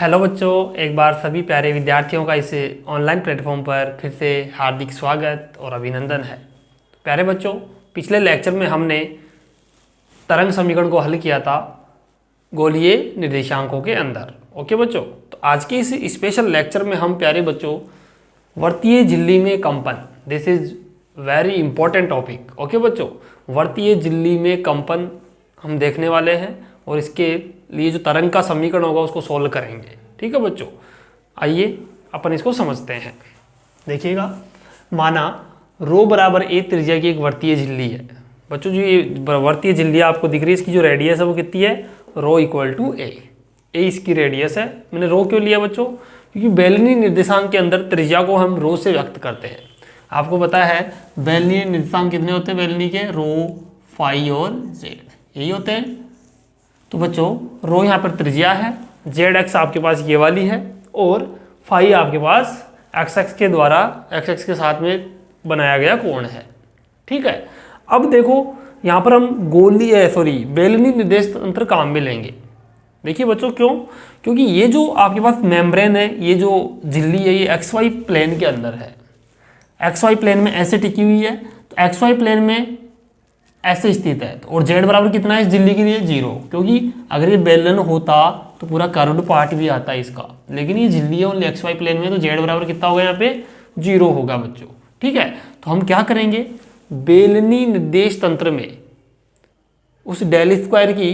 Hello बच्चों, एक बार सभी प्यारे विद्यार्थियों का इस ऑनलाइन प्लेटफॉर्म पर फिर से हार्दिक स्वागत और अभिनंदन है। प्यारे बच्चों, पिछले लेक्चर में हमने तरंग समीकरण को हल किया था गोलीय निर्देशांकों के अंदर। ओके बच्चों, तो आज के इस स्पेशल लेक्चर में हम प्यारे बच्चों वर्तीय झिल्ली में कंपन, this is very important topic. Okay बच्चों, वर्तीय झिल्ली में कंपन हम देखने वाले हैं और इसके लिए जो तरंग का समीकरण होगा उसको सोल्व करेंगे। ठीक है बच्चों, आइए अपन इसको समझते हैं। देखिएगा, माना रो बराबर ए त्रिज्या की एक वर्तीय झिल्ली है। बच्चों, जो ये वर्तीय झिल्ली आपको दिख रही है, इसकी जो रेडियस है वो कितनी है? रो इक्वल टू ए इसकी रेडियस है। मैंने रो क्यों लिया बच्चों? क्योंकि बेलनी निर्देशांक के अंदर त्रिज्या को हम रो से व्यक्त करते हैं। आपको पता है बेलनी निर्देशांक कितने होते हैं? बेलनी के रो, फाई और जेड यही होते हैं। तो बच्चों, रो यहाँ पर त्रिज्या है, जेड एक्स आपके पास ये वाली है और फाई आपके पास एक्स एक्स के द्वारा एक्स एक्स के साथ में बनाया गया कोण है। ठीक है, अब देखो यहाँ पर हम बेलनी निर्देश तंत्र काम में लेंगे। देखिए बच्चों, क्यों? क्योंकि ये जो आपके पास मेम्ब्रेन है, ये जो झिल्ली है, ये एक्स वाई प्लेन के अंदर है। एक्स वाई प्लेन में ऐसे टिकी हुई है, तो एक्स वाई प्लेन में ऐसे स्थित है। और जेड बराबर कितना है इस झिल्ली के लिए? 0, क्योंकि अगर ये बेलन होता तो पूरा कर्व्ड पार्ट भी आता है इसका, लेकिन ये झिल्ली है ओनली एक्स वाई प्लेन में, तो जेड बराबर कितना होगा यहाँ पे? 0 होगा बच्चों। ठीक है, तो हम क्या करेंगे, बेलनी निर्देश तंत्र में उस डेल स्क्वायर की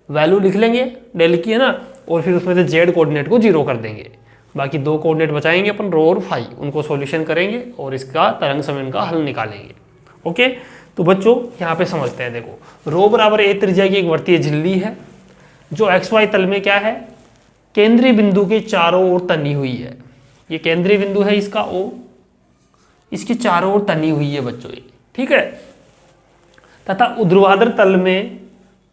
वैल्यू लिख लेंगे, डेल की है ना, और फिर उसमें से जेड कोऑर्डिनेट को 0 कर देंगे। बाकी दो कोऑर्डिनेट बचाएंगे अपन, रो और फाई, उनको सॉल्यूशन करेंगे और इसका तरंग समीकरण का हल निकालेंगे। ओके, तो बच्चों यहाँ पे समझते हैं। देखो, रो बराबर ए त्रिज्या की एक वर्तीय झिल्ली है जो एक्स वाई तल में क्या है? केंद्रीय बिंदु के चारों ओर तनी हुई है। ये केंद्रीय बिंदु है इसका ओ, इसके चारों ओर तनी हुई है बच्चों ये। ठीक है, तथा ऊर्ध्वाधर तल में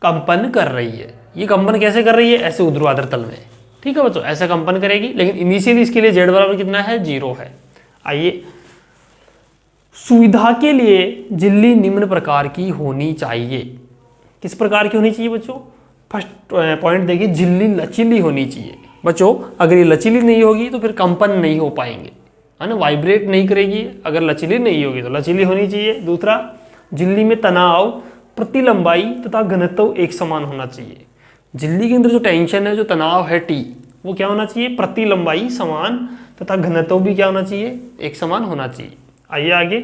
कंपन कर रही है। ये कंपन कैसे कर रही है? ऐसे ऊर्ध्वाधर तल में। ठीक है बच्चों, ऐसे कंपन करेगी, लेकिन इनिशियली इसके लिए जेड बराबर कितना है? 0 है। आइए, सुविधा के लिए झिल्ली निम्न प्रकार की होनी चाहिए। किस प्रकार की होनी चाहिए बच्चों? फर्स्ट पॉइंट देखिए, झिल्ली लचीली होनी चाहिए। बच्चों, अगर ये लचीली नहीं होगी तो फिर कंपन नहीं हो पाएंगे, है ना, वाइब्रेट नहीं करेगी। अगर लचीली नहीं होगी तो लचीली होनी चाहिए। दूसरा, झिल्ली में तनाव, प्रति लंबाई तथा घनत्व एक समान होना चाहिए। झिल्ली के अंदर जो टेंशन है, जो तनाव है टी, वो क्या होना चाहिए? प्रति लंबाई समान तथा घनत्व भी क्या होना चाहिए? एक समान होना चाहिए। आइए आगे,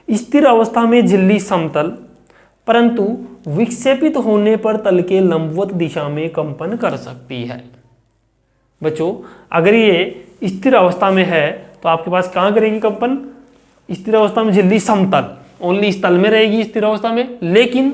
स्थिर अवस्था में झिल्ली समतल परंतु विक्षेपित होने पर तल के लंबवत दिशा में कंपन कर सकती है। बच्चों, अगर ये स्थिर अवस्था में है तो आपके पास कहाँ करेगी कंपन? स्थिर अवस्था में झिल्ली समतल, ओनली इस तल में रहेगी स्थिर अवस्था में। लेकिन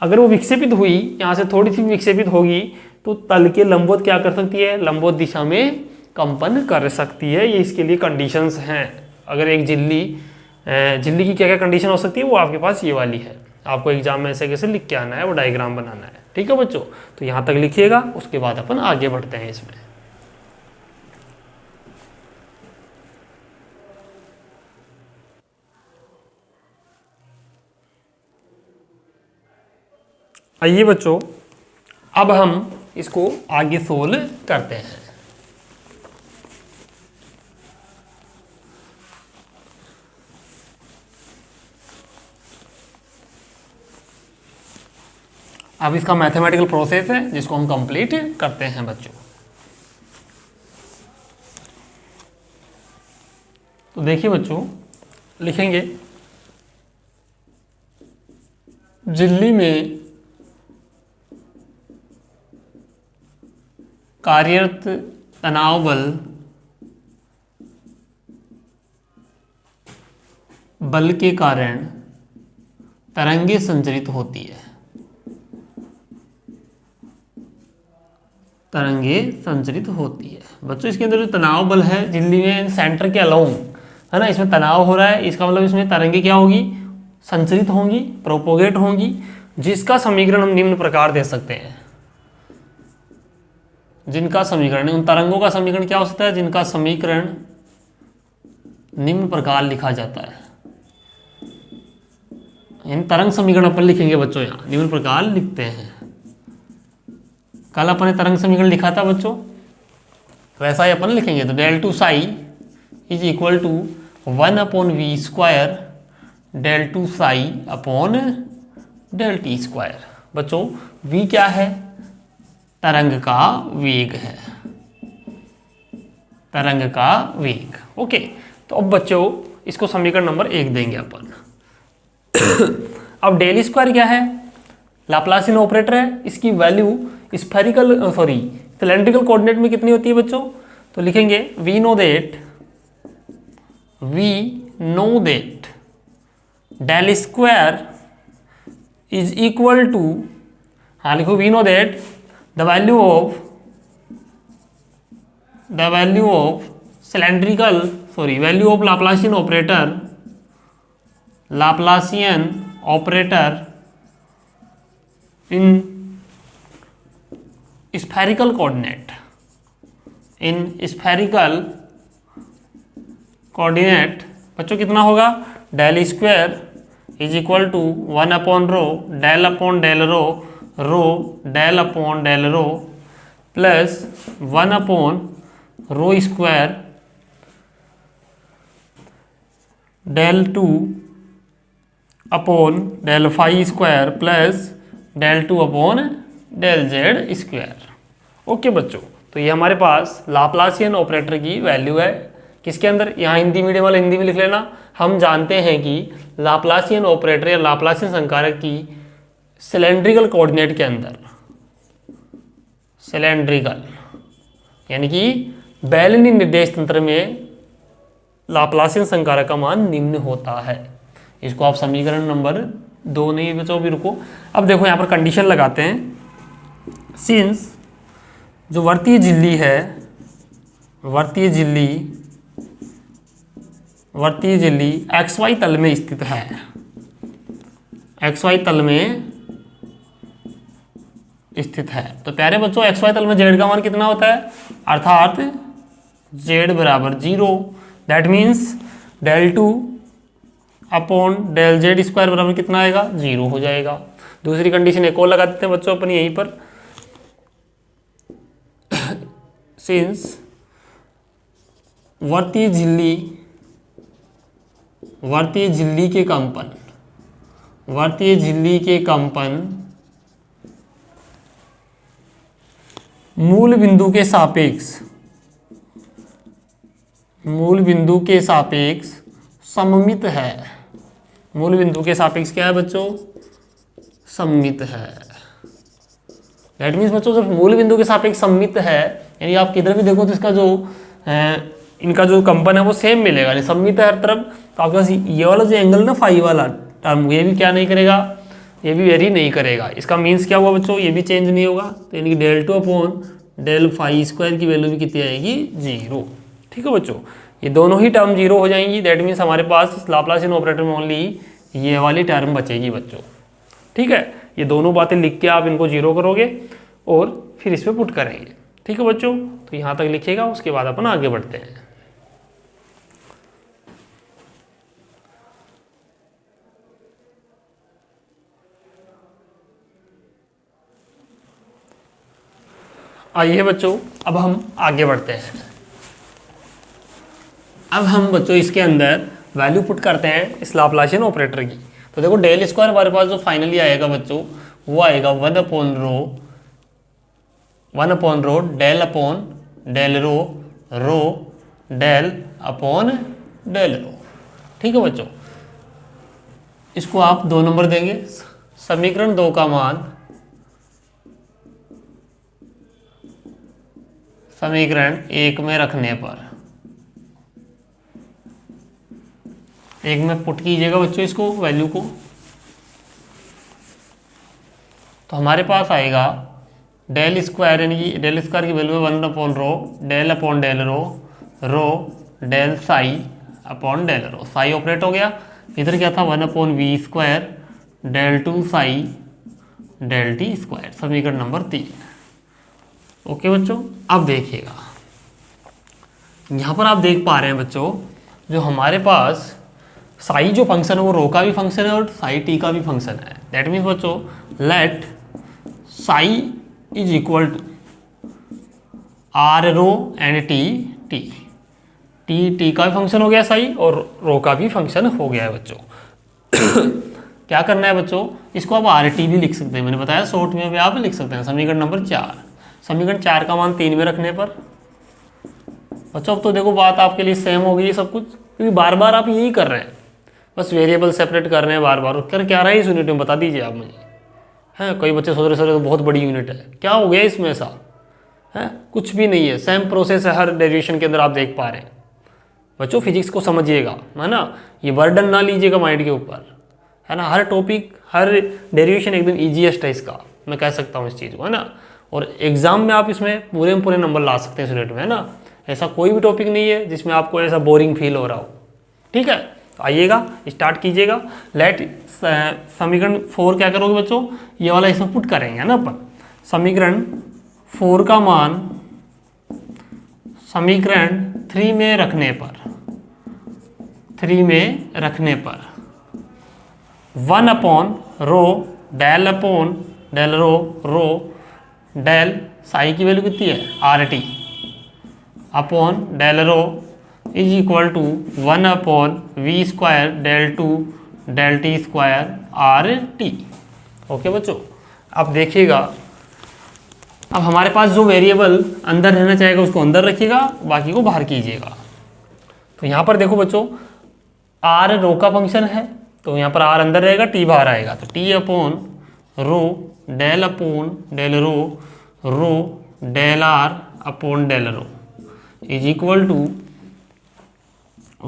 अगर वो विक्षेपित हुई, यहाँ से थोड़ी सी विक्षेपित होगी, तो तल के लंबवत क्या कर सकती है? लंबवत दिशा में कंपन कर सकती है। ये इसके लिए कंडीशंस हैं। अगर एक झिल्ली की क्या क्या कंडीशन हो सकती है, वो आपके पास ये वाली है। आपको एग्जाम में ऐसे कैसे लिख के आना है, वो डायग्राम बनाना है। ठीक है बच्चों, तो यहाँ तक लिखिएगा, उसके बाद अपन आगे बढ़ते हैं इसमें। आइए बच्चों, अब हम इसको आगे सोल्व करते हैं। अब इसका मैथमेटिकल प्रोसेस है जिसको हम कंप्लीट करते हैं बच्चों। तो देखिए बच्चों, लिखेंगे झिल्ली में कार्यरत तनाव बल के कारण तरंगे संचरित होती है। तरंगे संचरित होती है बच्चों। इसके अंदर जो तनाव बल है झिल्ली में सेंटर के अलोंग, है ना, इसमें तनाव हो रहा है। इसका मतलब इसमें तरंगे क्या होगी? संचरित होंगी, प्रोपोगेट होंगी, जिसका समीकरण हम निम्न प्रकार दे सकते हैं। जिनका समीकरण, उन तरंगों का समीकरण क्या हो सकता है? जिनका समीकरण निम्न प्रकार लिखा जाता है। इन तरंग समीकरण अपन लिखेंगे बच्चों, यहाँ निम्न प्रकार लिखते हैं। कल अपन ने तरंग समीकरण लिखा था बच्चों, वैसा ही अपन लिखेंगे। तो del two psi is equal to 1/v², del two psi upon del T square. बच्चों v क्या है? तरंग का वेग है, तरंग का वेग। ओके, तो अब बच्चों इसको समीकरण नंबर 1 देंगे अपन। अब डेल स्क्वायर क्या है? लाप्लासियन ऑपरेटर है। इसकी वैल्यू सिलेंड्रिकल कोऑर्डिनेट में कितनी होती है बच्चों? तो लिखेंगे we know that del square is equal to, हाँ लिखो, we know that the value of value of Laplacian operator in spherical coordinate बच्चों कितना होगा? Del square is equal to 1/रो, del upon del rho, rho del upon del rho, plus 1/रो square del 2 upon del phi square plus del 2 upon del Z square. Okay बच्चों, तो ये हमारे पास लाप्लासियन ऑपरेटर की वैल्यू है। किसके अंदर? यहाँ हिंदी मीडियम वाला हिंदी में लिख लेना। हम जानते हैं कि लाप्लासियन ऑपरेटर या लाप्लासियन संकारक की सिलेंड्रिकल कोऑर्डिनेट के अंदर, सिलेंड्रिकल यानी कि बेलनी निर्देश तंत्र में लाप्लासियन संकारक का मान निम्न होता है। इसको आप समीकरण नंबर 2 नहीं बच्चों भी रुको। अब देखो यहाँ पर कंडीशन लगाते हैं। सिंस जो वर्तीय झिल्ली है, वर्तीय झिल्ली XY तल में स्थित है, XY तल में स्थित है। तो प्यारे बच्चों XY तल में Z का मान कितना होता है? अर्थात Z बराबर 0। That means del 2 upon del Z square बराबर कितना आएगा? 0 हो जाएगा। दूसरी कंडीशन एक और लगा देते हैं बच्चों अपन यहीं पर। सिंस वर्तीय झिल्ली के कंपन मूल बिंदु के सापेक्ष सममित है। मूल बिंदु के सापेक्ष क्या है बच्चों? सममित है। दैट मीन्स बच्चों जब मूल बिंदु के सापेक्ष सममित है, यानी आप किधर भी देखो तो इसका जो इनका जो कंपन है वो सेम मिलेगा, यानी सममित है हर तरफ। तो आपके पास ये वाला जो एंगल ना फाई वाला टर्म, ये भी क्या नहीं करेगा? ये भी वेरी नहीं करेगा। इसका मीन्स क्या हुआ बच्चों? ये भी चेंज नहीं होगा। तो यानी कि del 2 upon del phi square की वैल्यू भी कितनी आएगी? 0। ठीक है बच्चों, ये दोनों ही टर्म 0 हो जाएंगी। दैट मीन्स हमारे पास इस लाप्लासियन ऑपरेटर में ओनली ये वाली टर्म बचेगी बच्चों। ठीक है, ये दोनों बातें लिख के आप इनको 0 करोगे और फिर इस पर पुट करेंगे। ठीक है बच्चों, तो यहाँ तक लिखिएगा, उसके बाद अपन आगे बढ़ते हैं। आइए बच्चों, अब हम आगे बढ़ते हैं। अब हम बच्चों इसके अंदर वैल्यू पुट करते हैं इस लाप्लासियन ऑपरेटर की। तो देखो डेल स्क्वायर हमारे पास जो फाइनली आएगा बच्चों वो आएगा 1/रो del upon del rho, rho del upon del rho. ठीक है बच्चों, इसको आप 2 नंबर देंगे। समीकरण 2 का मान समीकरण 1 में रखने पर, 1 में पुट कीजिएगा बच्चों इसको, वैल्यू को। तो हमारे पास आएगा डेल स्क्वायर, यानी कि डेल स्क्वायर की वैल्यू है 1/रो del upon del rho, rho del psi upon del rho. Psi operate हो गया। इधर क्या था? 1/v² del 2 psi del T square. समीकरण नंबर 3। ओके बच्चों, अब देखिएगा यहाँ पर आप देख पा रहे हैं बच्चों, जो हमारे पास साई जो फंक्शन है वो रो का भी फंक्शन है और साई टी का भी फंक्शन है। दैट मीन्स बच्चों let psi is equal to r rho and t t. T का भी फंक्शन हो गया सही और रो का भी फंक्शन हो गया है बच्चों। क्या करना है बच्चों, इसको आप आर टी भी लिख सकते हैं, मैंने बताया शॉर्ट में भी आप लिख सकते हैं। समीकरण नंबर 4, समीकरण 4 का मान 3 में रखने पर बच्चों, अब तो देखो बात आपके लिए सेम हो गई सब कुछ, क्योंकि बार बार आप यही कर रहे हैं, बस वेरिएबल सेपरेट कर रहे हैं बार बार। कर क्या रहा है इस यूनिट में, बता दीजिए आप मुझे। हैं कई बच्चे सोच रहे सर तो बहुत बड़ी यूनिट है, क्या हो गया इसमें ऐसा है? कुछ भी नहीं है, सेम प्रोसेस है हर डेरिवेशन के अंदर, आप देख पा रहे हैं बच्चों। फिजिक्स को समझिएगा, है ना, ये बर्डन ना लीजिएगा माइंड के ऊपर, है ना। हर टॉपिक हर डेरिवेशन एकदम ईजीएस्ट है इसका, मैं कह सकता हूँ इस चीज़ को, है ना। और एग्जाम में आप इसमें पूरे में पूरे नंबर ला सकते हैं इस यूनिट में, है ना। ऐसा कोई भी टॉपिक नहीं है जिसमें आपको ऐसा बोरिंग फील हो रहा हो, ठीक है। तो आइएगा स्टार्ट कीजिएगा। लेट समीकरण 4 क्या करोगे बच्चों, ये वाला इसमें पुट करेंगे, है ना अपन। समीकरण 4 का मान समीकरण 3 में रखने पर 1 upon rho del upon del rho del psi की वैल्यू कितनी है r t upon del rho is equal to 1 upon v square del two del T square r t. Okay बच्चों, अब देखिएगा, अब हमारे पास जो वेरिएबल अंदर रहना चाहेगा उसको अंदर रखिएगा, बाकी को बाहर कीजिएगा। तो यहाँ पर देखो बच्चों, आर रो का फंक्शन है, तो यहाँ पर आर अंदर रहेगा, टी बाहर आएगा, तो t upon rho del rho del are upon del rho is equal to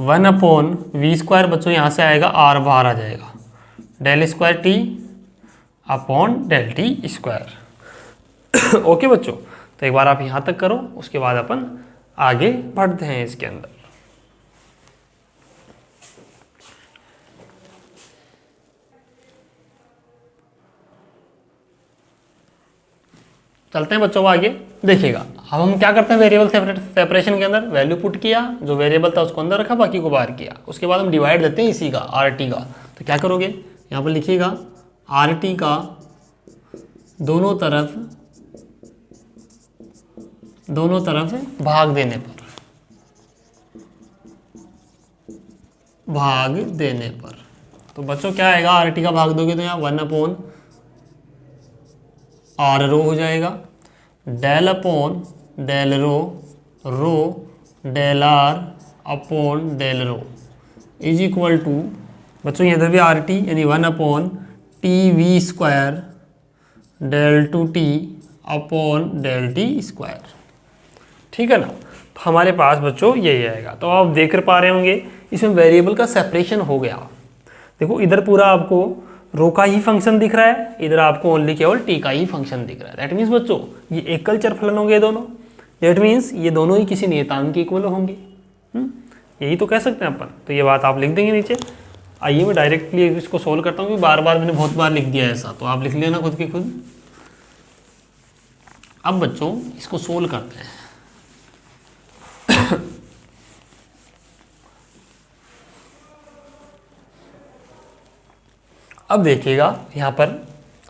1 upon v square बच्चों, यहाँ से आएगा आर बाहर आ जाएगा, del square t upon del T square. Okay बच्चों, तो एक बार आप यहाँ तक करो, उसके बाद अपन आगे बढ़ते हैं इसके अंदर। चलते हैं बच्चों आगे, देखिएगा। अब हम क्या करते हैं, वेरिएबल सेपरेशन के अंदर वैल्यू पुट किया, जो वेरिएबल था उसको अंदर रखा, बाकी को बाहर किया। उसके बाद हम डिवाइड देते हैं इसी का, आर टी का। तो क्या करोगे, यहाँ पर लिखिएगा आर टी का दोनों तरफ भाग देने पर तो बच्चों क्या आएगा, आर टी का भाग दोगे तो यहाँ 1 अपॉन आर रो हो जाएगा, del upon del rho del are upon del rho is equal to बच्चों इधर भी आर टी यानी 1 upon t v square del two t upon del T square, ठीक है ना। तो हमारे पास बच्चों यही आएगा। तो आप देख कर पा रहे होंगे इसमें वेरिएबल का सेपरेशन हो गया। देखो इधर पूरा आपको रो का ही फंक्शन दिख रहा है, इधर आपको ओनली केवल टी का ही फंक्शन दिख रहा है। दैट मीन्स बच्चों ये एकल चरफलन होंगे दोनों, दैट मीन्स ये दोनों ही किसी नियतांक के इक्वल होंगे। यही तो कह सकते हैं अपन। तो ये बात आप लिख देंगे नीचे। आइए मैं डायरेक्टली इसको सोल्व करता हूँ, बार बार मैंने बहुत बार लिख दिया है ऐसा, तो आप लिख लेना खुद के खुद। अब बच्चों इसको सोल्व करते हैं। अब देखिएगा यहाँ पर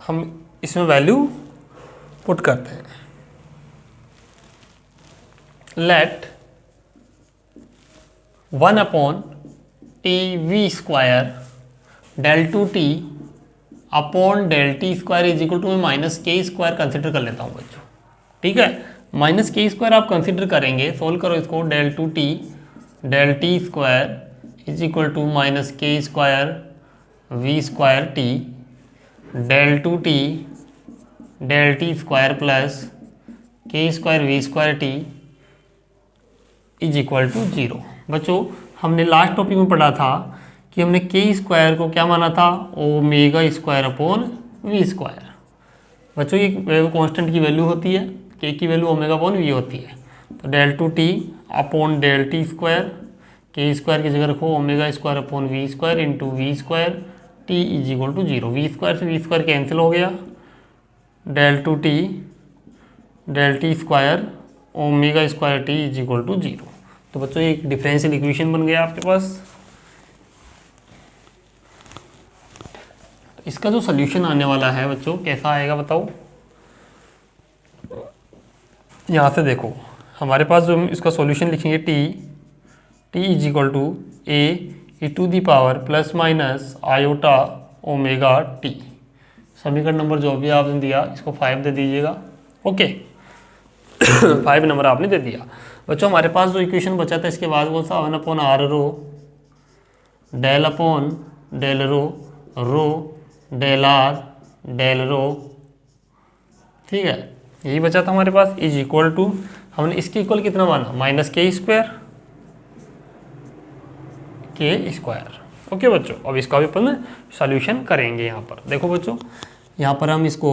हम इसमें वैल्यू पुट करते हैं। Let 1 upon t v square del two t upon del T square is equal to, मैं माइनस के स्क्वायर कंसिडर कर लेता हूँ बच्चों, ठीक है। माइनस के स्क्वायर आप कंसिडर करेंगे, सोल्व करो इसको, del two T del T square is equal to minus के square V square T del two T del T square plus K square V square T is equal to 0। बच्चों हमने last topic में पढ़ा था कि हमने के square को क्या माना था, omega square upon v square. बच्चों ये कांस्टेंट की वैल्यू होती है, के की वैल्यू ओमेगा अपॉन वी होती है। तो del two t upon del T square, k square की जगह रखो omega square upon v square into v square T is equal to 0। V square से वी स्क्वायर कैंसिल हो गया, del two T del T square omega square T is equal to 0। तो बच्चों एक differential equation बन गया आपके पास। तो इसका जो सोल्यूशन आने वाला है बच्चों कैसा आएगा बताओ। यहाँ से देखो हमारे पास जो हम इसका सॉल्यूशन लिखेंगे t is equal to a e⁻ plus minus iota omega t. समीकरण नंबर जो भी आपने दिया इसको 5 दे दीजिएगा। ओके 5 नंबर आपने दे दिया। बच्चों हमारे पास जो इक्वेशन बचा था इसके बाद कौन सा 1/r rho del upon del rho rho del are del rho, ठीक है, यही बचा था हमारे पास। इज इक्वल टू हमने इसके इक्वल कितना माना माइनस के स्क्वायर के स्क्वायर। ओके बच्चों, अब इसका भी अपन सॉल्यूशन करेंगे। यहाँ पर देखो बच्चों, यहाँ पर हम इसको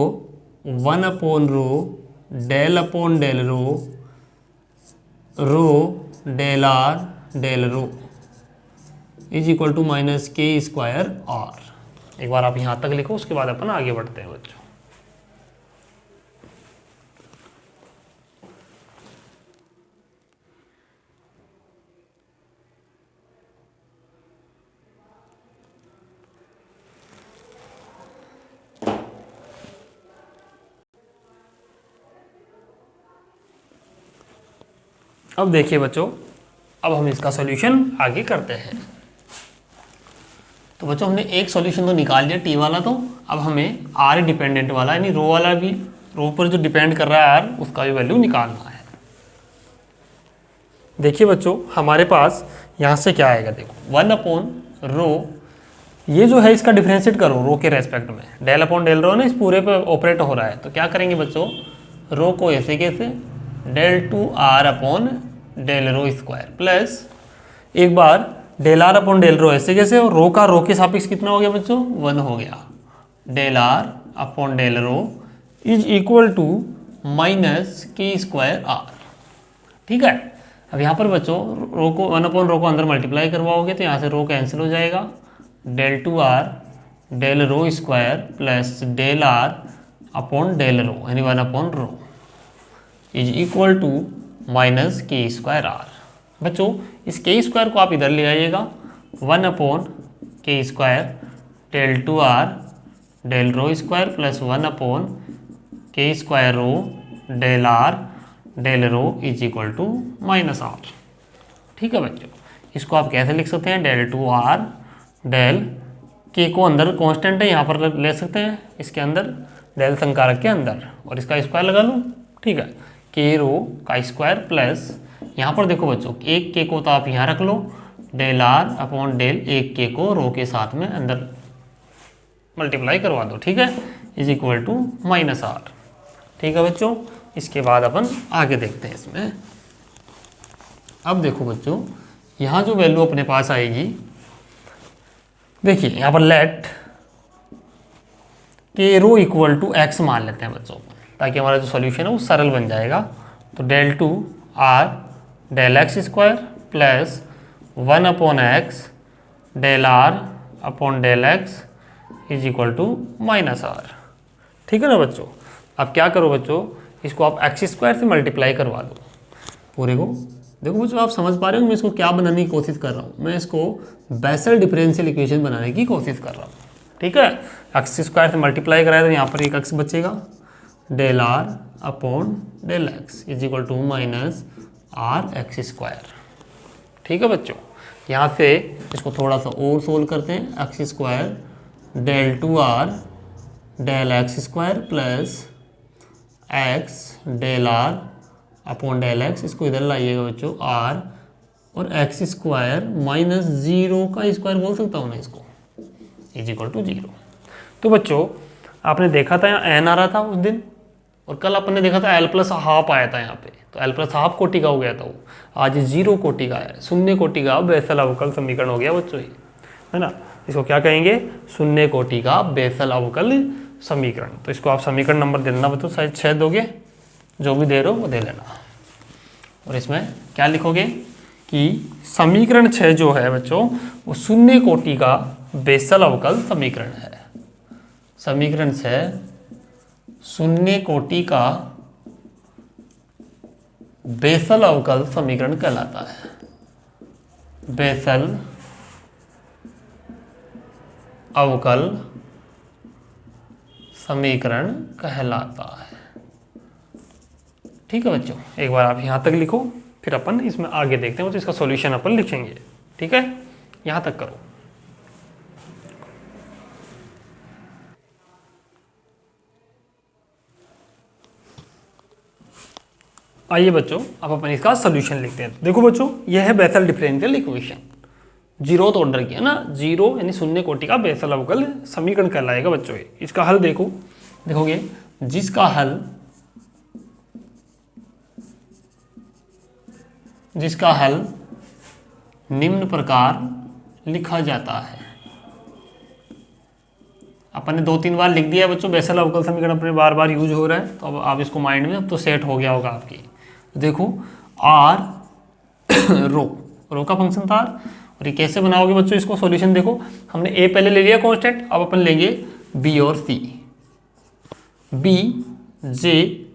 1/रो del upon del rho rho del are del rho is equal to minus के स्क्वायर आर। एक बार आप यहाँ तक लिखो, उसके बाद अपन आगे बढ़ते हैं बच्चों। अब देखिए बच्चों, अब हम इसका सॉल्यूशन आगे करते हैं। तो बच्चों हमने एक सॉल्यूशन तो निकाल लिया टी वाला, तो अब हमें आर डिपेंडेंट वाला यानी रो वाला भी, रो पर जो डिपेंड कर रहा है आर, उसका भी वैल्यू निकालना है। देखिए बच्चों हमारे पास यहाँ से क्या आएगा, देखो 1/रो, ये जो है इसका डिफरेंशिएट करो रो के रेस्पेक्ट में, डेल अपॉन डेल रो ना इस पूरे पे ऑपरेट हो रहा है। तो क्या करेंगे बच्चों, रो को ऐसे कैसे del two R upon del rho square plus एक बार del are upon del rho ऐसे कैसे, और रो का रो के सापेक्ष कितना हो गया बच्चों 1 हो गया, del are upon del rho is equal to minus के स्क्वायर आर। ठीक है, अब यहाँ पर बच्चों रो को 1/रो को अंदर मल्टीप्लाई करवाओगे तो यहाँ से रो कैंसिल हो जाएगा, del two are del rho square plus del are upon del rho यानी 1/रो इज इक्वल टू माइनस के स्क्वायर आर। बच्चों इस के स्क्वायर को आप इधर ले आइएगा, 1/के square del two are del rho square plus 1/के square rho del are del rho is equal to minus are. ठीक है बच्चों, इसको आप कैसे लिख सकते हैं, डेल टू आर डेल के को अंदर कांस्टेंट है यहाँ पर ले सकते हैं, इसके अंदर डेल संकारक के अंदर, और इसका स्क्वायर लगा लूँ। ठीक है, के रो का स्क्वायर प्लस यहाँ पर देखो बच्चों एक के को तो आप यहाँ रख लो, डेल आर अपॉन डेल एक के को रो के साथ में अंदर मल्टीप्लाई करवा दो। ठीक है, is equal to minus are. ठीक है बच्चों, इसके बाद अपन आगे देखते हैं इसमें। अब देखो बच्चों यहाँ जो वैल्यू अपने पास आएगी, देखिए यहाँ पर लेट के रो इक्वल टू एक्स मान लेते हैं बच्चों, ताकि हमारा जो सॉल्यूशन है वो सरल बन जाएगा। तो del two are del x square plus 1/x del are upon del x is equal to minus are. ठीक है ना बच्चों, अब क्या करो बच्चों, इसको आप एक्स स्क्वायर से मल्टीप्लाई करवा दो पूरे को। देखो बच्चों आप समझ पा रहे हो मैं इसको क्या बनाने की कोशिश कर रहा हूँ, मैं इसको बेसल डिफरेंशियल इक्वेशन बनाने की कोशिश कर रहा हूँ। ठीक है, एक्स स्क्वायर से मल्टीप्लाई कराया तो यहाँ पर एक एक्स बचेगा, del are upon del x is equal to minus r x square. ठीक है बच्चों, यहाँ से इसको थोड़ा सा और सोल्व करते हैं, x square del two are del x square plus x del are upon del x, इसको इधर लाइएगा बच्चों आर और एक्स स्क्वायर माइनस 0 का स्क्वायर बोल सकता हूँ ना इसको, इज इक्वल टू 0। तो बच्चों आपने देखा था यहाँ एन आ रहा था उस दिन, और कल आपने देखा था एल प्लस हाफ आया था यहाँ पे, तो एल प्लस हाफ कोटि का हो गया था वो, आज 0 कोटि का है, शून्य कोटि का बेसल अवकल समीकरण हो गया बच्चों ये, है ना। इसको क्या कहेंगे, शून्य कोटि का बेसल अवकल समीकरण। तो इसको आप समीकरण नंबर दे देना बच्चों, शायद 6 दोगे, जो भी दे रहे हो वो दे लेना। और इसमें क्या लिखोगे कि समीकरण 6 जो है बच्चों वो शून्य कोटि का बेसल अवकल समीकरण है। समीकरण 6 शून्य कोटि का बेसल अवकल समीकरण कहलाता है, बेसल अवकल समीकरण कहलाता है। ठीक है बच्चों, एक बार आप यहाँ तक लिखो, फिर अपन इसमें आगे देखते हैं तो इसका सॉल्यूशन अपन लिखेंगे। ठीक है, यहाँ तक करो। आइए बच्चों, अब अपन इसका सॉल्यूशन लिखते हैं। देखो बच्चों, यह है Bessel differential equation, zeroth order की है ना, जीरो यानी शून्य कोटि का बेसल अवकल समीकरण कहलाएगा बच्चों ये। इसका हल देखोगे, जिसका हल निम्न प्रकार लिखा जाता है। अपन ने 2-3 बार लिख दिया बच्चों, बेसल अवकल समीकरण अपने बार बार यूज हो रहा है, तो अब आप इसको माइंड में अब तो सेट हो गया होगा आपकी। देखो आर रो का फंक्शन था, और ये कैसे बनाओगे बच्चों इसको सॉल्यूशन? देखो हमने ए पहले ले लिया कांस्टेंट, अब अपन लेंगे बी और सी, बी जे।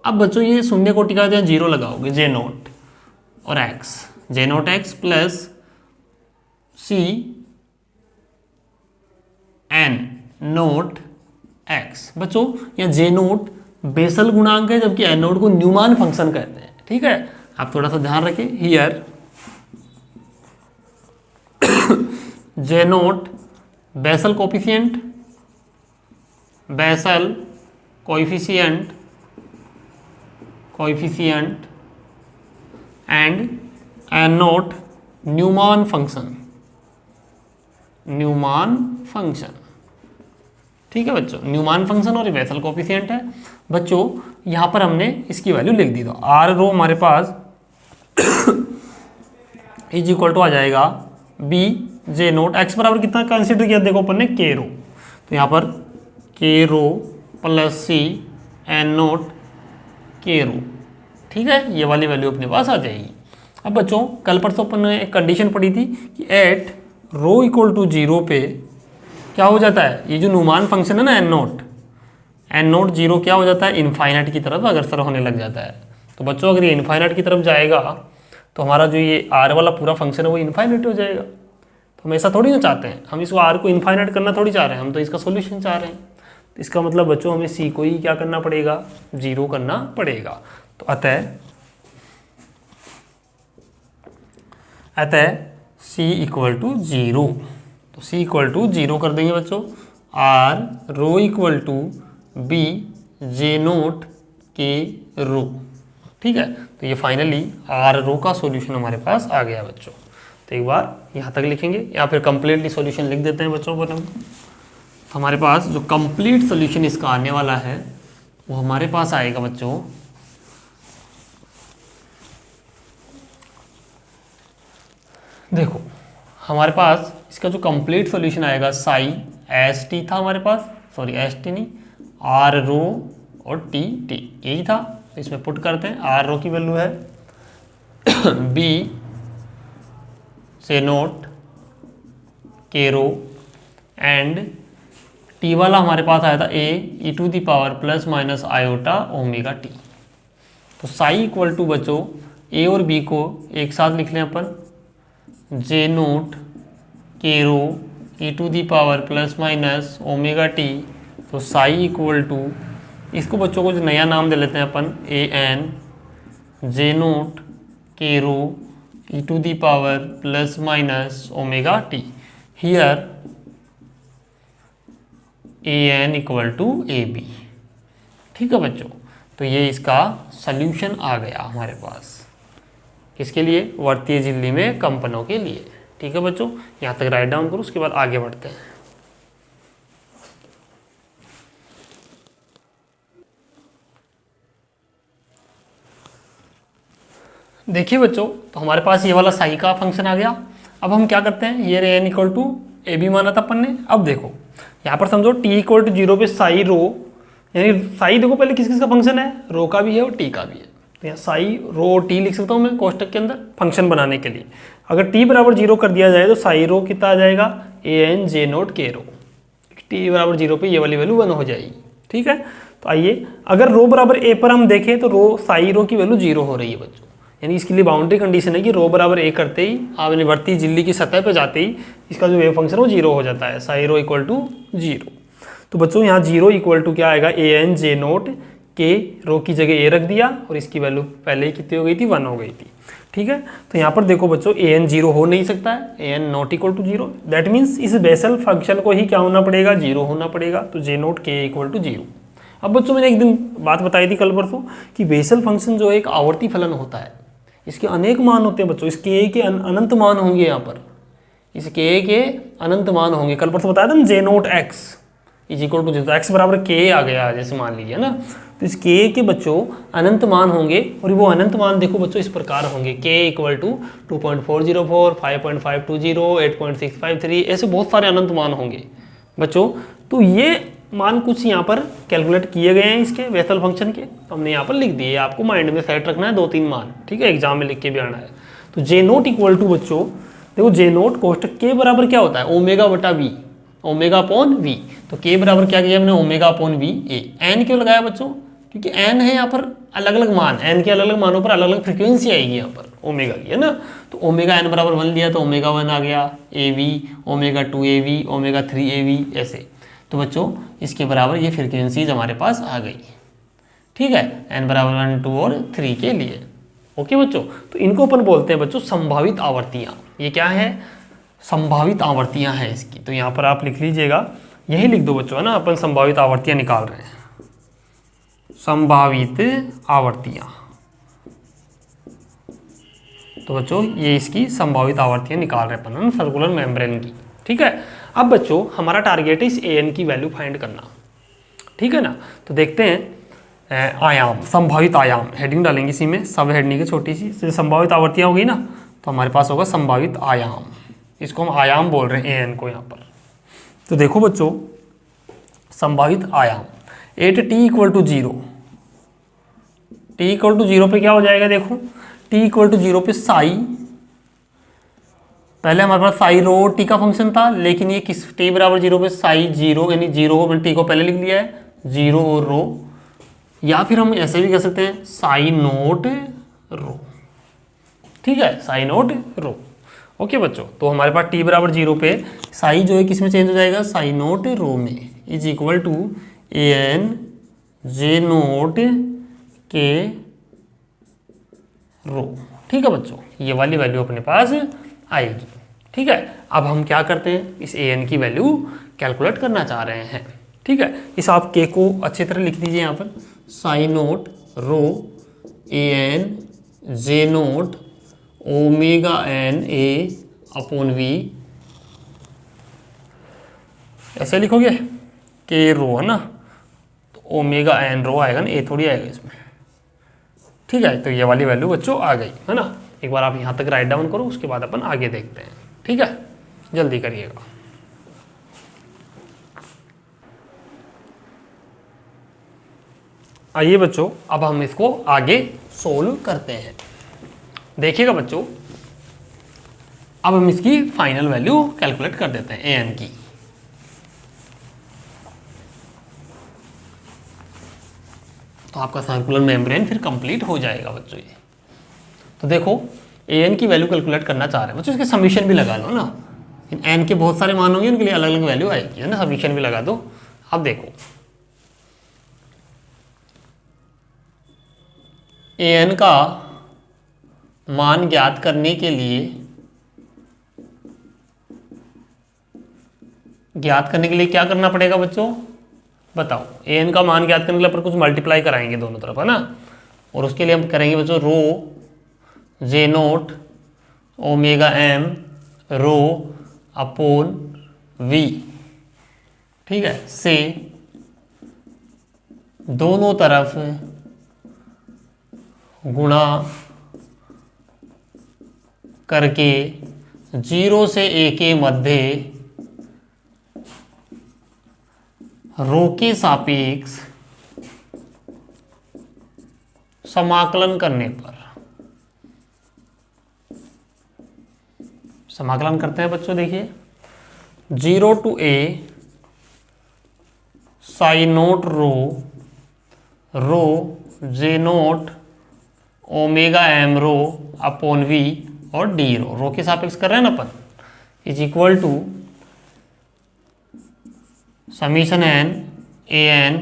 अब बच्चों ये शून्य कोटि का जहाँ जीरो लगाओगे, जे नोट और X, J nought X plus C N nought X. बच्चों यहाँ जे नोट बेसल गुणांक है, जबकि एन नोट को न्यूमान फंक्शन कहते हैं। ठीक है, आप थोड़ा सा ध्यान रखें। Here J nought Bessel coefficient, and N nought Neumann function. ठीक है बच्चों, न्यूमान फंक्शन और बेसल कोफिशिएंट है। बच्चों यहाँ पर हमने इसकी वैल्यू लिख दी, तो आर रो हमारे पास इज इक्वल टू आ जाएगा बी जे नोट एक्स बराबर कितना कंसिडर किया, देखो अपन ने के रो, तो यहाँ पर के रो प्लस सी एन नोट के रो। ठीक है, ये वाली वैल्यू अपने पास आ जाएगी। अब बच्चों कल परसों अपन ने एक कंडीशन पढ़ी थी कि at rho equal to zero पे क्या हो जाता है, ये जो न्यूमान फंक्शन है ना एन नोट जीरो क्या हो जाता है, इनफाइनाइट की तरफ अग्रसर होने लग जाता है। तो बच्चों अगर ये इनफाइनाइट की तरफ जाएगा तो हमारा जो ये आर वाला पूरा फंक्शन है वो इनफाइनाइट हो जाएगा। तो हम ऐसा थोड़ी ना चाहते हैं, हम इसको आर को इनफाइनाइट करना थोड़ी चाह रहे हैं, हम तो इसका सोल्यूशन चाह रहे हैं। तो इसका मतलब बच्चों हमें सी को ही क्या करना पड़ेगा, जीरो करना पड़ेगा। तो अतः सी इक्वल टू जीरो, तो सी इक्वल टू जीरो कर देंगे बच्चों। R rho equal to b j nought के रो। ठीक है, तो ये फाइनली आर रो का सॉल्यूशन हमारे पास आ गया बच्चों। तो एक बार यहाँ तक लिखेंगे या फिर कंप्लीटली सॉल्यूशन लिख देते हैं बच्चों पर। तो हमारे पास जो कंप्लीट सॉल्यूशन इसका आने वाला है वो हमारे पास आएगा बच्चों, देखो हमारे पास इसका जो कंप्लीट सॉल्यूशन आएगा साई एस टी था हमारे पास, सॉरी एस टी नहीं, आर रो और टी यही था। तो इसमें पुट करते हैं, आर रो की वैल्यू है बी से नोट के रो एंड टी वाला हमारे पास आया था A E to the power plus minus iota omega T. तो साई इक्वल टू बच्चों ए और बी को एक साथ लिख लें अपन, जे नोट के rho E to the power plus minus omega T. तो साई इक्वल टू, इसको बच्चों को जो नया नाम दे लेते हैं अपन, ए एन जे नोट के rho E to the power plus minus omega T. Here A N equal to A B. ठीक है बच्चों, तो ये इसका सल्यूशन आ गया हमारे पास, किसके लिए, वर्तीय झिल्ली में कंपनों के लिए। ठीक है बच्चों, यहाँ तक राइट डाउन करो, उसके बाद आगे बढ़ते हैं। देखिए बच्चों, तो हमारे पास ये वाला साई का फंक्शन आ गया। अब हम क्या करते हैं, ये n equal to A b माना था अपन ने। अब देखो यहाँ पर समझो टी इक्वल टू जीरो पे साई रो, यानी साई देखो पहले किस किस का फंक्शन है, रो का भी है और टी का भी है। तो यहाँ साई रो और टी लिख सकता हूँ मैं कोष्टक के अंदर फंक्शन बनाने के लिए। अगर टी बराबर जीरो कर दिया जाए तो साई रो कितना आ जाएगा, ए एन जे नोट के रो। टी बराबर जीरो पे ये वाली वैल्यू 1 हो जाएगी। ठीक है, तो आइए अगर रो बराबर ए पर हम देखें तो रो साई रो की वैल्यू 0 हो रही है बच्चों, यानी इसके लिए बाउंड्री कंडीशन है कि रो बराबर ए करते ही आप वर्ती झिल्ली की सतह पर जाते ही इसका जो वेव फंक्शन है वो 0 हो जाता है, साई रो इक्वल टू 0। तो बच्चों यहाँ 0 इक्वल टू क्या आएगा, ए एन जे नोट के रो की जगह ए रख दिया और इसकी वैल्यू पहले ही कितनी हो गई थी, 1 हो गई थी। ठीक है, तो यहाँ पर देखो बच्चों ए एन 0 हो नहीं सकता है, A N not equal to 0, that means इस बेसल फंक्शन को ही क्या होना पड़ेगा, 0 होना पड़ेगा। तो J nought K equal to 0। अब बच्चों मैंने एक दिन बात बताई थी कल परसों कि बेसल फंक्शन जो है एक आवर्ती फलन होता है, इसके अनेक मान होते हैं बच्चों, इसके ए के अनंत मान होंगे, यहाँ पर इसके ए के अनंत मान होंगे। कल परसों बताया था ना J nought X is equal to 0, तो एक्स बराबर के आ गया जैसे मान लीजिए ना, तो इस के के बच्चों अनंत मान होंगे और वो अनंत मान देखो बच्चों इस प्रकार होंगे, के इक्वल टू 2.404, 5.520, 8.653, ऐसे बहुत सारे अनंत मान होंगे बच्चों। तो ये मान कुछ यहाँ पर कैलकुलेट किए गए हैं इसके बेसल फंक्शन के, तो हमने यहाँ पर लिख दिए, आपको माइंड में सेट रखना है 2-3 मान, ठीक है, एग्जाम में लिख के भी आना है। तो जे नोट इक्वल टू बच्चों देखो जे नोट कोष्टक के बराबर क्या होता है, ओमेगा बटा वी, ओमेगा अपॉन वी। तो के बराबर क्या किया हमने, omega upon v a. N क्यों लगाया बच्चों, क्योंकि एन है यहाँ पर अलग अलग मान, एन के अलग अलग मानों पर अलग अलग फ्रिक्वेंसी आएगी यहाँ पर ओमेगा की, है ना। तो ओमेगा एन बराबर 1 लिया तो ओमेगा 1 आ गया, A V, omega 2 A V, omega 3 A V, ऐसे। तो बच्चों इसके बराबर ये फ्रिक्वेंसीज हमारे पास आ गई, ठीक है, एन बराबर 1, 2 और 3 के लिए। ओके बच्चों, तो इनको अपन बोलते हैं बच्चों संभावित आवर्तियाँ। ये क्या है, संभावित आवर्तियाँ हैं इसकी। तो यहाँ पर आप लिख लीजिएगा, यही लिख दो बच्चों, है ना, अपन संभावित आवर्तियाँ निकाल रहे हैं, संभावित आवर्तियाँ। तो बच्चों ये इसकी संभावित आवर्तियाँ निकाल रहे हैं अपन सर्कुलर मेम्ब्रेन की, ठीक है। अब बच्चों हमारा टारगेट है इस ए एन की वैल्यू फाइंड करना, ठीक है ना। तो देखते हैं आयाम, संभावित आयाम, हेडिंग डालेंगे इसी में, सब हेडिंग है छोटी सी, संभावित आवर्तियाँ होगी ना, तो हमारे पास होगा संभावित आयाम, इसको हम आयाम बोल रहे हैं ए एन को यहाँ पर। तो देखो बच्चों संभावित आयाम, at t equal to 0, t equal to 0 पे क्या हो जाएगा, देखो टी इक्वल टू 0 पे साई, पहले हमारे पास साई रो टी का फंक्शन था, लेकिन ये किस टी बराबर 0 पे साई 0, यानी 0 मैंने टी को पहले लिख लिया है, 0 और रो, या फिर हम ऐसे भी कह सकते हैं साई नोट रो, ठीक है, साई नोट रो। ओके बच्चों, तो हमारे पास टी बराबर 0 पे साई जो है किस में चेंज हो जाएगा, साई नोट रो में, is equal to a n J nought के रो, ठीक है बच्चों, ये वाली वैल्यू अपने पास आएगी, ठीक है। अब हम क्या करते हैं, इस ए एन की वैल्यू कैलकुलेट करना चाह रहे हैं, ठीक है। इस आप के को अच्छी तरह लिख दीजिए यहाँ पर, sine note rho a n J note omega n a upon v, ऐसे लिखोगे के रो, है ना, तो ओमेगा एन रो आएगा ना, ए थोड़ी आएगा इसमें, ठीक है। तो ये वाली वैल्यू बच्चों आ गई, है ना। एक बार आप यहाँ तक राइट डाउन करो, उसके बाद अपन आगे देखते हैं, ठीक है, जल्दी करिएगा। आइए बच्चों अब हम इसको आगे सोल्व करते हैं। देखिएगा बच्चों, अब हम इसकी फाइनल वैल्यू कैलकुलेट कर देते हैं ए एन की। तो आपका सर्कुलर मेम्ब्रेन फिर कंप्लीट हो जाएगा बच्चों ये। तो देखो ए एन की वैल्यू कैलकुलेट करना चाह रहे हैं बच्चों, इसके समीशन भी लगा लो ना, इन एन के बहुत सारे मान होंगे, उनके लिए अलग अलग वैल्यू आएगी, है ना, समीशन भी लगा दो। अब देखो ए एन का मान ज्ञात करने के लिए, क्या करना पड़ेगा बच्चों, बताओ। ए एन का मान ज्ञात करने के लिए अपन कुछ मल्टीप्लाई कराएंगे दोनों तरफ, है ना, और उसके लिए हम करेंगे बच्चों रो जे note omega M row upon we, ठीक है, से दोनों तरफ गुणा करके 0 से a के मध्य रो के सापेक्ष समाकलन करने पर, समाकलन करते हैं बच्चों, देखिए 0 to a psi nought rho J note omega M rho upon V और डी रो के सापेक्ष कर रहे हैं ना अपन, is equal to summation N A N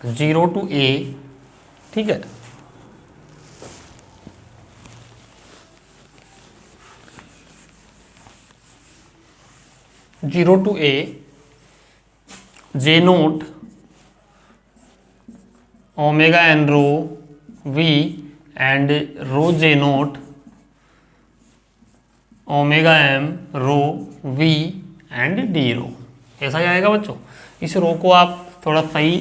0 to a, ठीक है, zero to A J note omega N rho V and rho J note omega M rho V and D rho, ऐसा ही आएगा बच्चों। इस रो को आप थोड़ा सही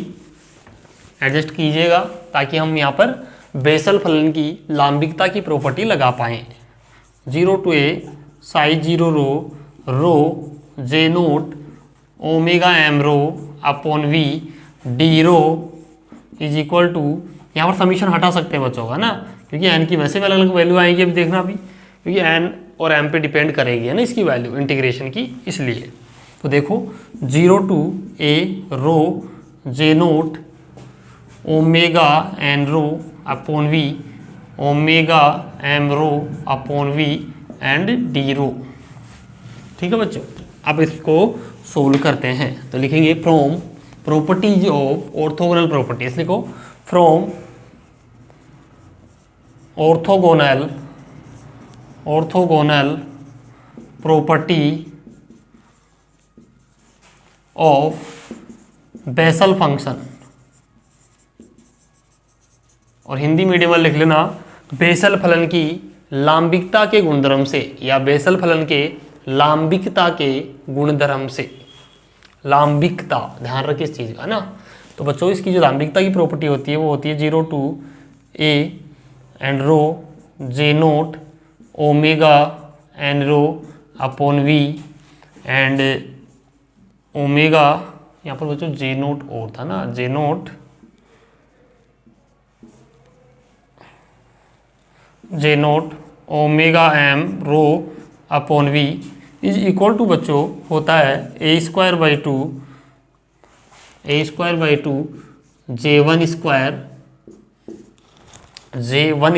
एडजस्ट कीजिएगा ताकि हम यहाँ पर बेसल फलन की लांबिकता की प्रॉपर्टी लगा पाएँ। 0 to a psi zero rho J note omega M rho upon v d rho is equal to, यहाँ पर समीशन हटा सकते हैं बच्चों का ना, क्योंकि एन की वैसे भी अलग अलग वैल्यू आएंगी, अभी देखना भी, क्योंकि एन और एम पे डिपेंड करेगी है ना इसकी वैल्यू इंटीग्रेशन की, इसलिए। तो देखो 0 to A rho J note omega N rho upon V omega M rho upon V and D rho, ठीक है बच्चों। अब इसको सोल्व करते हैं तो लिखेंगे from properties of orthogonal properties, लिखो from orthogonal property of Bessel function, और हिंदी मीडियम में लिख लेना बेसल फलन की लांबिकता के गुणधर्म से, या बेसल फलन के लांबिकता के गुणधर्म से। लांबिकता ध्यान रखिए इस चीज़ का ना। तो बच्चों इसकी जो लांबिकता की प्रॉपर्टी होती है वो होती है 0 to A and rho J note omega N rho upon V and omega, यहाँ पर बच्चों जे नोट और था ना, J note omega M rho upon V is equal to बच्चों होता है A square by two J one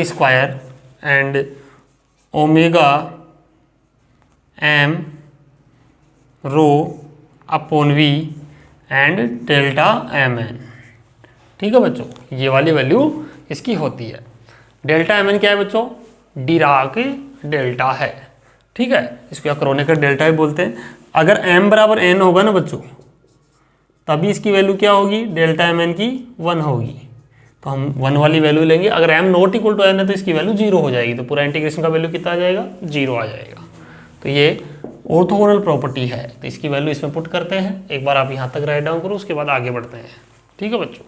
square and omega M rho upon V and delta M N, ठीक है बच्चों। ये वाली वैल्यू इसकी होती है। डेल्टा एम एन क्या है बच्चों? डिराक डेल्टा है, ठीक है, इसको या क्रोनेकर डेल्टा ही बोलते हैं। अगर m बराबर n होगा ना बच्चों, तभी इसकी वैल्यू क्या होगी? डेल्टा एम एन की 1 होगी, तो हम 1 वाली वैल्यू लेंगे। अगर m not equal to n है तो इसकी वैल्यू 0 हो जाएगी, तो पूरा इंटीग्रेशन का वैल्यू कितना आ जाएगा? 0 आ जाएगा। तो ये ऑर्थोगोनल प्रॉपर्टी है, तो इसकी वैल्यू इसमें पुट करते हैं। एक बार आप यहाँ तक राइट डाउन करो, उसके बाद आगे बढ़ते हैं, ठीक है बच्चों।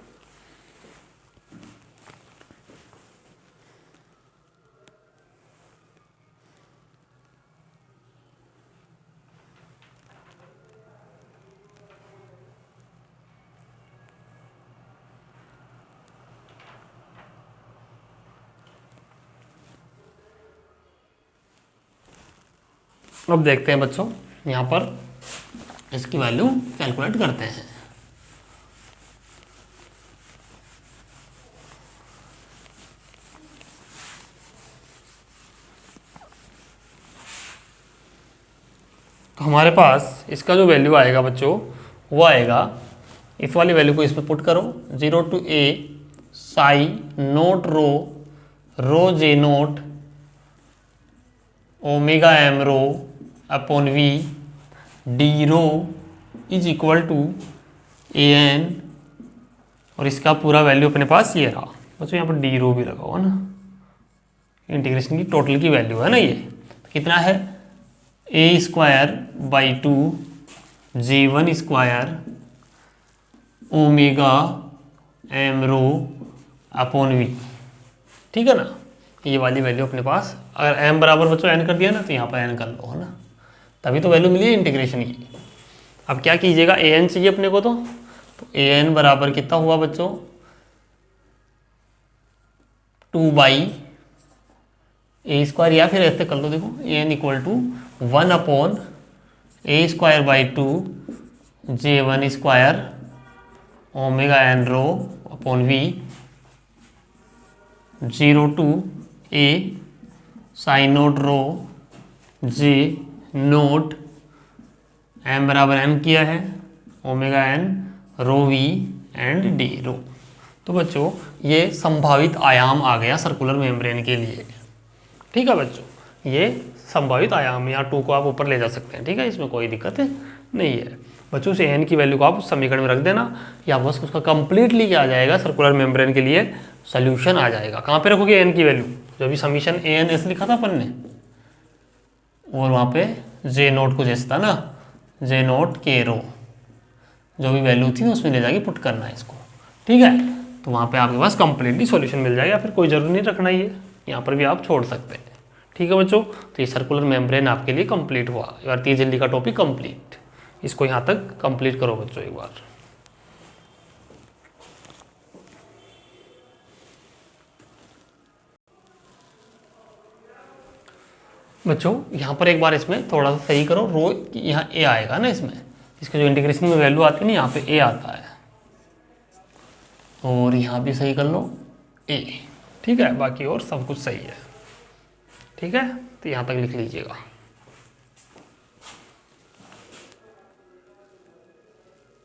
अब देखते हैं बच्चों, यहाँ पर इसकी वैल्यू कैलकुलेट करते हैं। तो हमारे पास इसका जो वैल्यू आएगा बच्चों, वो आएगा, इस वाली वैल्यू को इसमें पुट करो, 0 to a psi nought rho J note omega M rho upon v d rho is equal to a n, और इसका पूरा वैल्यू अपने पास ये रहा बच्चों। यहाँ पर डी रो भी लगा हुआ ना, इंटीग्रेशन की टोटल की वैल्यू है ना, ये कितना है? A square by two J one square omega M rho upon V, ठीक है ना। ये वाली वैल्यू अपने पास, अगर m बराबर बच्चों n कर दिया ना, तो यहाँ पर n कर लो, है ना, तभी तो वैल्यू मिली है इंटीग्रेशन की। अब क्या कीजिएगा, an चाहिए अपने को, तो an बराबर कितना हुआ बच्चों? 2 बाई ए स्क्वायर, या फिर ऐसे कर लो, देखो an equal to 1 upon A square by 2 J one square omega N rho upon V 0 to A sine note rho J naught M बराबर एम किया है omega N rho V and D rho, तो बच्चों ये संभावित आयाम आ गया circular membrane के लिए। ठीक है बच्चों, ये संभावित आयाम, यहाँ 2 को आप ऊपर ले जा सकते हैं। ठीक है, इसमें कोई दिक्कत नहीं है बच्चों। से n की वैल्यू को आप उस समीकरण में रख देना, या बस उसका कंप्लीटली क्या आ जाएगा, सर्कुलर मेम्ब्रेन के लिए सोल्यूशन आ जाएगा। कहाँ पे रखोगे n की वैल्यू, जो भी समीशन ANS लिखा था अपन ने, और वहाँ पे J0 को जैसा था ना, J0 K रो, जो भी वैल्यू थी उसमें ले जाके पुट करना है इसको। ठीक है, तो वहाँ पे आपके पास कंप्लीटली सॉल्यूशन मिल जाएगा, फिर कोई ज़रूरी नहीं रखना ही है, यहाँ पर भी आप छोड़ सकते हैं। ठीक है बच्चों, तो ये सर्कुलर मेम्ब्रेन आपके लिए कंप्लीट हुआ। भारतीय झिल्ली का टॉपिक कंप्लीट। इसको यहाँ तक कंप्लीट करो बच्चों एक बार। बच्चों यहाँ पर एक बार इसमें थोड़ा सा सही करो, रो यहाँ ए आएगा ना इसमें, इसके जो इंटीग्रेशन में वैल्यू आती है ना, यहाँ पे ए आता है, और यहाँ भी सही कर लो ए। ठीक है, बाकी और सब कुछ सही है। ठीक है, तो यहाँ तक लिख लीजिएगा।